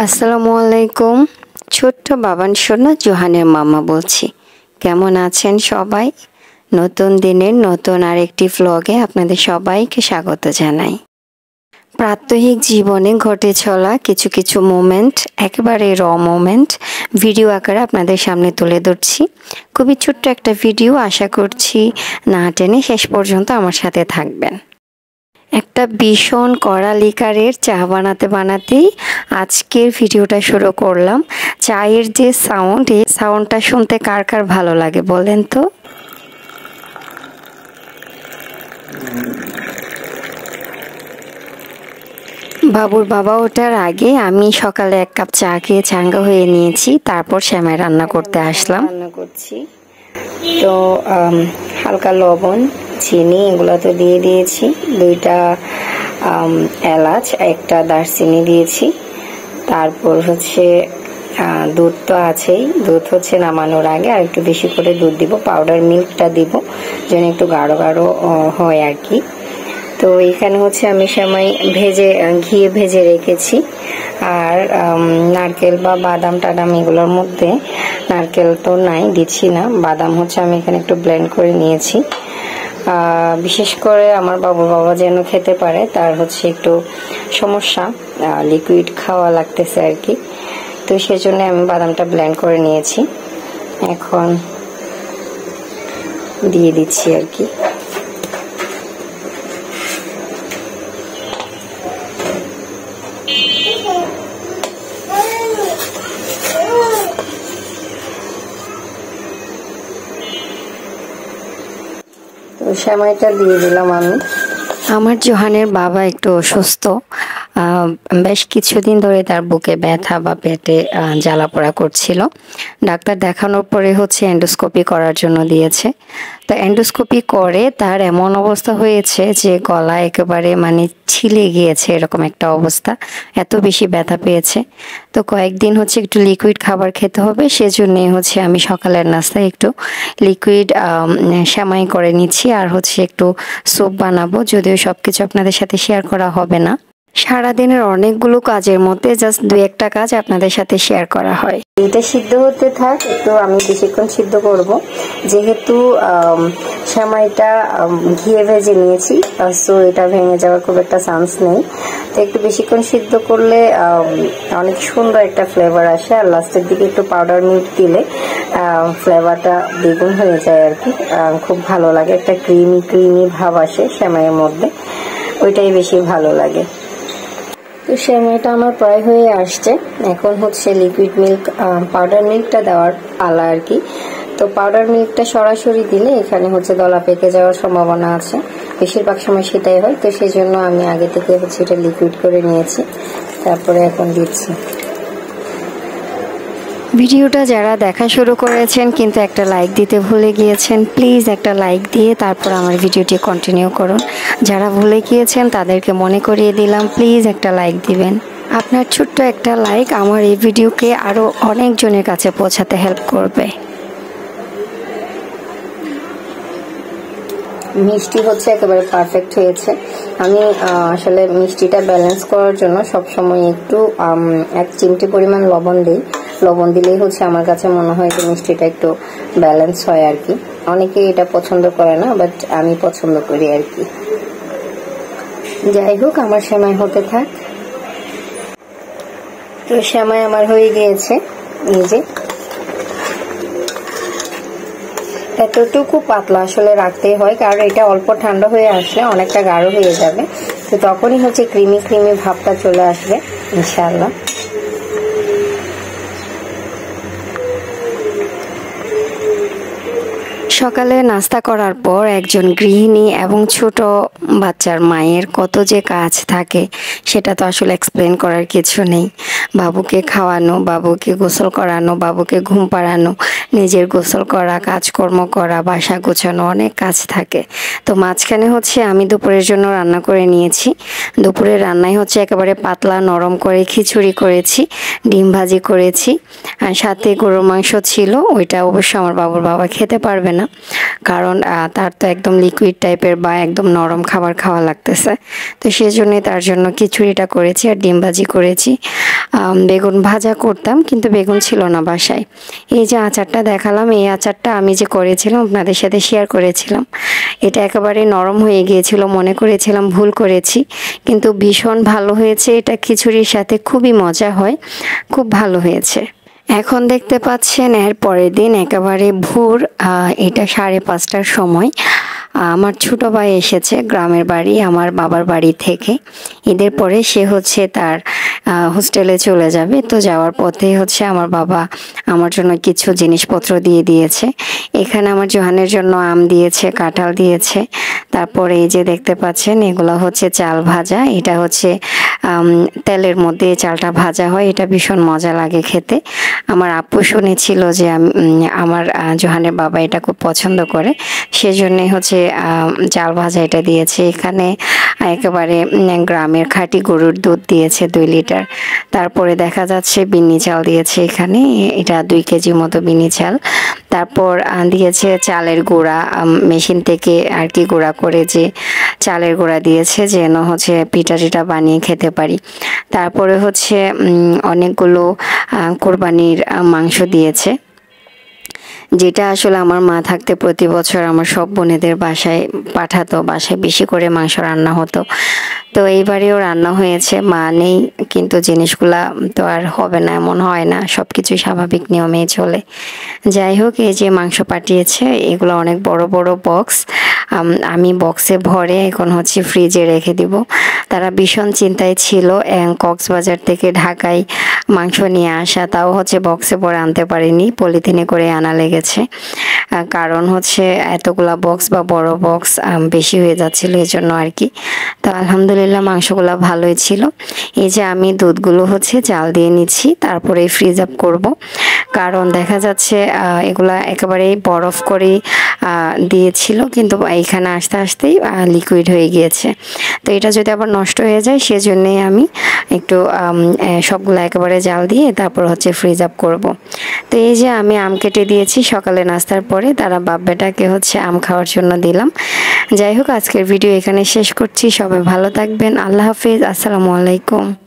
আসসালামু আলাইকুম। ছোট্ট বাবান সোনা জোহানের মামা বলছি। কেমন আছেন সবাই? নতুন দিনের নতুন আরেকটি ভ্লগে আপনাদের সবাইকে স্বাগত জানাই। প্রাত্যহিক জীবনে ঘটে চলা কিছু কিছু মোমেন্ট, একেবারে মোমেন্ট ভিডিও আকারে আপনাদের সামনে তুলে ধরছি। খুবই ছোট্ট একটা ভিডিও, আশা করছি না টেনে শেষ পর্যন্ত আমার সাথে থাকবেন। একটা ভীষণ কড়া লিকারের চা বানাতেই আজকের ভিডিওটা শুরু করলাম। চায়ের যে সাউন্ড, এই সাউন্ডটা শুনতে কার কার ভালো লাগে বলেন তো? বাবুর বাবা ওঠার আগে আমি সকালে এক কাপ চা খেয়ে চাঙ্গা হয়ে নিয়েছি, তারপর শ্যামাই রান্না করতে আসলাম। রান্না করছি তো হালকা লবণ, চিনি এগুলো তো দিয়ে দিয়েছি, 2টা এলাচ, 1টা দারচিনি দিয়েছি। তারপর হচ্ছে দুধ তো আছেই, দুধ হচ্ছে নামানোর আগে আর একটু বেশি করে দুধ দিব, পাউডার মিল্কটা দিব যেন একটু গাঢ় গাঢ় হয় আর কি। তো এখানে হচ্ছে আমি সেমাই ঘিয়ে ভেজে রেখেছি। আর নারকেল বা বাদাম টাদাম এগুলোর মধ্যে নারকেল তো নাই, দিচ্ছি না। বাদাম হচ্ছে আমি এখানে একটু ব্লেন্ড করে নিয়েছি। বিশেষ করে আমার বাবুর বাবা যেন খেতে পারে, তার হচ্ছে একটু সমস্যা, লিকুইড খাওয়া লাগতেছে আর কি। তো সেজন্য আমি বাদামটা ব্লেন্ড করে নিয়েছি, এখন দিয়ে দিচ্ছি আর কি। তো সেমাইটা দিয়ে দিলাম আমি। আমার জোহানের বাবা একটু অসুস্থ, বেশ কিছুদিন ধরে তার বুকে ব্যথা বা পেটে জ্বালা পোড়া করছিল। ডাক্তার দেখানোর পরে হচ্ছে এন্ডোস্কোপি করার জন্য দিয়েছে। তো এন্ডোস্কোপি করে তার এমন অবস্থা হয়েছে যে গলা একেবারে মানে ছিলে গিয়েছে, এরকম একটা অবস্থা, এত বেশি ব্যথা পেয়েছে। তো কয়েকদিন হচ্ছে একটু লিকুইড খাবার খেতে হবে, সেজন্যই হচ্ছে আমি সকালের নাস্তায় একটু লিকুইড সেমাই করে নিচ্ছি। আর হচ্ছে একটু স্যুপ বানাবো, যদিও সবকিছু আপনাদের সাথে শেয়ার করা হবে না। সারাদিনের অনেকগুলো কাজের মধ্যে জাস্ট 2-1টা কাজ আপনাদের সাথে শেয়ার করা হয়। এটা সিদ্ধ হতে থাক, একটু আমি বেশিক্ষণ সিদ্ধ করব, যেহেতু সেমাইটা ঘিয়ে ভেজে নিয়েছি, সো এটা ভেঙে যাওয়ার খুব একটা চান্স নেই। তো একটু বেশিক্ষণ সিদ্ধ করলে অনেক সুন্দর একটা ফ্লেভার আসে, আর লাস্টের দিকে একটু পাউডার মিল্ক দিলে ফ্লেভারটা দ্বিগুণ হয়ে যায় আর কি। খুব ভালো লাগে, একটা ক্রিমি ভাব আসে সেমাইয়ের মধ্যে, ওইটাই বেশি ভালো লাগে। তো সেমাইটা আমার প্রায় হয়ে আসছে, এখন হচ্ছে লিকুইড মিল্ক, পাউডার মিল্কটা দেওয়ার পালা আর কি। তো পাউডার মিল্কটা সরাসরি দিলে এখানে হচ্ছে দলা পেকে যাওয়ার সম্ভাবনা আছে, বেশিরভাগ সময় সেটাই হয়। তো সেই জন্য আমি আগে থেকে হচ্ছে এটা লিকুইড করে নিয়েছি, তারপরে এখন দিচ্ছি। ভিডিওটা যারা দেখা শুরু করেছেন কিন্তু একটা লাইক দিতে ভুলে গিয়েছেন, প্লিজ একটা লাইক দিয়ে তারপর আমার ভিডিওটি কন্টিনিউ করুন। যারা ভুলে গিয়েছেন তাদেরকে মনে করিয়ে দিলাম, প্লিজ একটা লাইক দিবেন। আপনার ছোট্ট একটা লাইক আমার এই ভিডিওকে আরও অনেকজনের কাছে পৌঁছাতে হেল্প করবে। মিষ্টি হচ্ছে একেবারে পারফেক্ট হয়েছে। আমি আসলে মিষ্টিটা ব্যালেন্স করার জন্য সবসময় একটু 1 চিমটি পরিমাণ লবণ দিই। লবণ দিলেই হচ্ছে আমার কাছে মনে হয় যে মিষ্টিটা একটু ব্যালেন্স হয় আর কি। অনেকে এটা পছন্দ করে না, বাট আমি পছন্দ করি আর কি। যাই হোক, আমার সেমাই হতে থাক। তো সেমাই আমার হয়ে গিয়েছে, নিজে এতটুকু পাতলা আসলে রাখতেই হয়, কারণ এটা অল্প ঠান্ডা হয়ে আসলে অনেকটা গাঢ় হয়ে যাবে। তো তখনই হচ্ছে ক্রিমি ভাবটা চলে আসবে ইনশাআল্লাহ। সকালে নাস্তা করার পর একজন গৃহিণী এবং ছোট বাচ্চার মায়ের কত যে কাজ থাকে সেটা তো আসলে এক্সপ্লেন করার কিছু নেই। বাবুকে খাওয়ানো, বাবুকে গোসল করানো, বাবুকে ঘুম পাড়ানো, নিজের গোসল করা, কাজকর্ম করা, বাসা গোছানো, অনেক কাজ থাকে। তো মাঝখানে হচ্ছে আমি দুপুরের জন্য রান্না করে নিয়েছি। দুপুরের রান্নায় হচ্ছে একেবারে পাতলা নরম করে খিচুড়ি করেছি, ডিম ভাজি করেছি, আর সাথে গরুর মাংস ছিল, ওইটা অবশ্য আমার বাবুর বাবা খেতে পারবে না, কারণ তার তো একদম লিকুইড টাইপের বা একদম নরম খাবার খাওয়া লাগতেছে। তো সেজন্যই তার জন্য খিচুড়িটা করেছি আর ডিম ভাজি করেছি। বেগুন ভাজা করতাম কিন্তু বেগুন ছিল না বাসায়। এই যে আচারটা দেখালাম, এই আচারটা আমি যে করেছিলাম আপনাদের সাথে শেয়ার করেছিলাম। এটা একেবারে নরম হয়ে গিয়েছিল, মনে করেছিলাম ভুল করেছি, কিন্তু ভীষণ ভালো হয়েছে। এটা খিচুড়ির সাথে খুবই মজা হয়, খুব ভালো হয়েছে। এখন দেখতে পাচ্ছেন এর পরের দিন একেবারে ভোর, এটা 5:30টার সময় আমার ছোট ভাই এসেছে গ্রামের বাড়ি আমার বাবার বাড়ি থেকে। ঈদের পরে সে হচ্ছে তার হোস্টেলে চলে যাবে। তো যাওয়ার পথে হচ্ছে আমার বাবা আমার জন্য কিছু জিনিসপত্র দিয়ে দিয়েছে। এখানে আমার জোহানের জন্য আম দিয়েছে, কাঁঠাল দিয়েছে। তারপরে এই যে দেখতে পাচ্ছেন এগুলো হচ্ছে চাল ভাজা। এটা হচ্ছে তেলের মধ্যে চালটা ভাজা হয়, এটা ভীষণ মজা লাগে খেতে। আমার আপু শুনেছিল যে আমার জোহানের বাবা এটা খুব পছন্দ করে, সেজন্যই হচ্ছে চাল ভাজা এটা দিয়েছে। এখানে একেবারে গ্রামের খাঁটি গরুর দুধ দিয়েছে 2 লিটার। তারপরে দেখা যাচ্ছে বিন্নি চাল দিয়েছে, এখানে এটা 2 কেজি মতো বিন্নি চাল। তারপর দিয়েছে চালের গুঁড়া, মেশিন থেকে আর কি গুঁড়া করে যে চালের গুঁড়া দিয়েছে, যেন হচ্ছে পিঠা টিঠা বানিয়ে খেতে পারি। তারপরে হচ্ছে অনেকগুলো কোরবানির মাংস দিয়েছে, যেটা আসলে আমার মা থাকতে প্রতি বছর আমার সব বোনেদের বাসায় পাঠাতো, বাসায় বেশি করে মাংস রান্না হতো। তো এইবারেও রান্না হয়েছে, মা নেই কিন্তু জিনিসগুলা তো আর হবে না এমন হয় না, সব কিছুই স্বাভাবিক নিয়মেই চলে। যাই হোক, এই যে মাংস পাঠিয়েছে এগুলো অনেক বড় বড় বক্স, আমি বক্সে ভরে এখন হচ্ছে ফ্রিজে রেখে দিব। তারা ভীষণ চিন্তায় ছিল, কক্সবাজার থেকে ঢাকায় মাংস নিয়ে আসা, তাও হচ্ছে বক্সে ভরে আনতে পারিনি, পলিথিনে করে আনা লেগেছে। কারণ হচ্ছে এতগুলা বক্স বা বড় বক্স বেশি হয়ে যাচ্ছিল এই জন্য আর কি। তো আলহামদুলিল্লাহ মাংসগুলো ভালোই ছিল। এই যে আমি দুধগুলো হচ্ছে জাল দিয়ে নিচ্ছি, তারপরে ফ্রিজ আপ করব। কারণ দেখা যাচ্ছে এগুলা একেবারেই বরফ করে দিয়েছিল, কিন্তু এইখানে আসতে আসতেই লিকুইড হয়ে গিয়েছে। তো এটা যদি আবার নষ্ট হয়ে যায় সেজন্যই আমি একটু সবগুলো একেবারে জাল দিয়ে তারপর হচ্ছে ফ্রিজ আপ করব। তো এই যে আমি আম কেটে দিয়েছি সকালে নাস্তার পরে, তারা বাপ বেটাকে হচ্ছে আম খাওয়ার জন্য দিলাম। যাই হোক, আজকের ভিডিও এখানে শেষ করছি। সবাই ভালো থাকবেন, আল্লাহ হাফিজ, আসসালামু আলাইকুম।